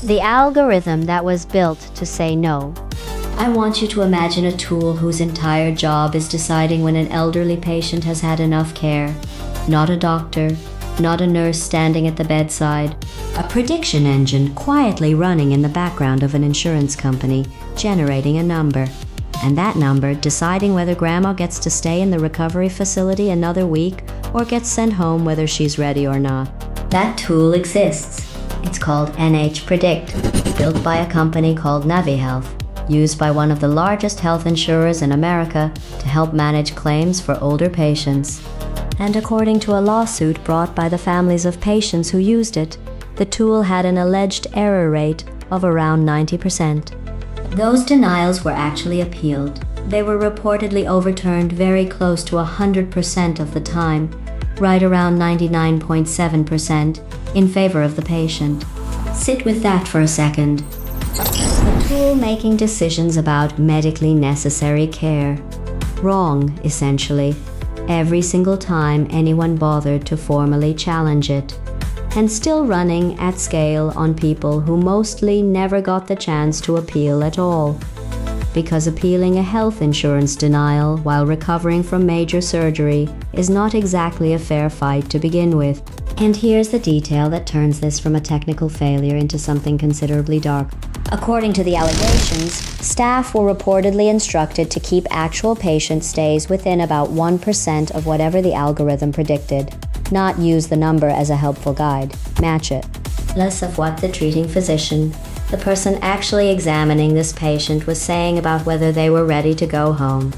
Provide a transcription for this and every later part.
The algorithm that was built to say no. I want you to imagine a tool whose entire job is deciding when an elderly patient has had enough care. Not a doctor, not a nurse standing at the bedside. A prediction engine quietly running in the background of an insurance company, generating a number. And that number deciding whether Grandma gets to stay in the recovery facility another week or gets sent home whether she's ready or not. That tool exists. It's called NH Predict, built by a company called NaviHealth, used by one of the largest health insurers in America to help manage claims for older patients. And according to a lawsuit brought by the families of patients who used it, the tool had an alleged error rate of around 90%. Those denials were actually appealed. They were reportedly overturned very close to 100% of the time, right around 99.7% in favor of the patient. Sit with that for a second. The tool making decisions about medically necessary care. Wrong, essentially, every single time anyone bothered to formally challenge it. And still running at scale on people who mostly never got the chance to appeal at all. Because appealing a health insurance denial while recovering from major surgery is not exactly a fair fight to begin with. And here's the detail that turns this from a technical failure into something considerably dark. According to the allegations, staff were reportedly instructed to keep actual patient stays within about 1% of whatever the algorithm predicted. Not use the number as a helpful guide. Match it. Less of what the treating physician, the person actually examining this patient, was saying about whether they were ready to go home.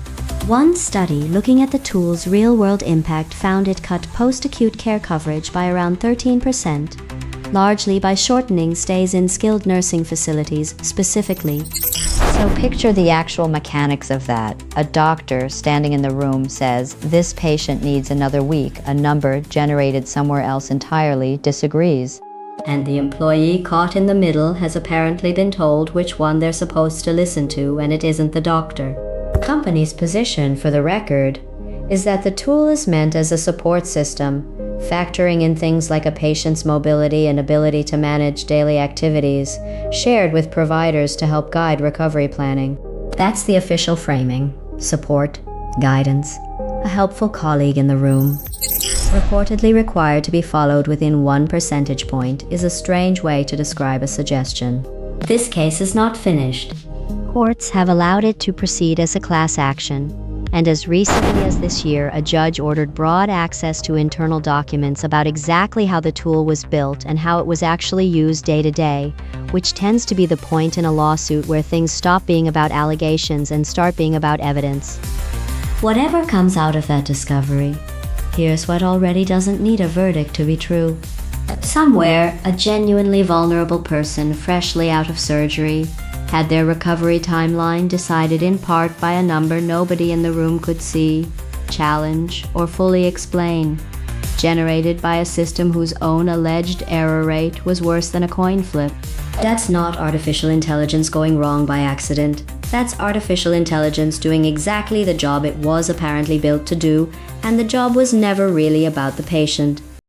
One study looking at the tool's real-world impact found it cut post-acute care coverage by around 13%, largely by shortening stays in skilled nursing facilities specifically. So picture the actual mechanics of that. A doctor standing in the room says, "This patient needs another week." A number generated somewhere else entirely disagrees. And the employee caught in the middle has apparently been told which one they're supposed to listen to, and it isn't the doctor. The company's position, for the record, is that the tool is meant as a support system, factoring in things like a patient's mobility and ability to manage daily activities, shared with providers to help guide recovery planning. That's the official framing. Support, guidance, a helpful colleague in the room. Reportedly required to be followed within 1 percentage point is a strange way to describe a suggestion. This case is not finished. Courts have allowed it to proceed as a class action, and as recently as this year, a judge ordered broad access to internal documents about exactly how the tool was built and how it was actually used day to day, which tends to be the point in a lawsuit where things stop being about allegations and start being about evidence. Whatever comes out of that discovery, here's what already doesn't need a verdict to be true. Somewhere, a genuinely vulnerable person freshly out of surgery had their recovery timeline decided in part by a number nobody in the room could see, challenge, or fully explain, generated by a system whose own alleged error rate was worse than a coin flip. That's not artificial intelligence going wrong by accident. That's artificial intelligence doing exactly the job it was apparently built to do, and the job was never really about the patient.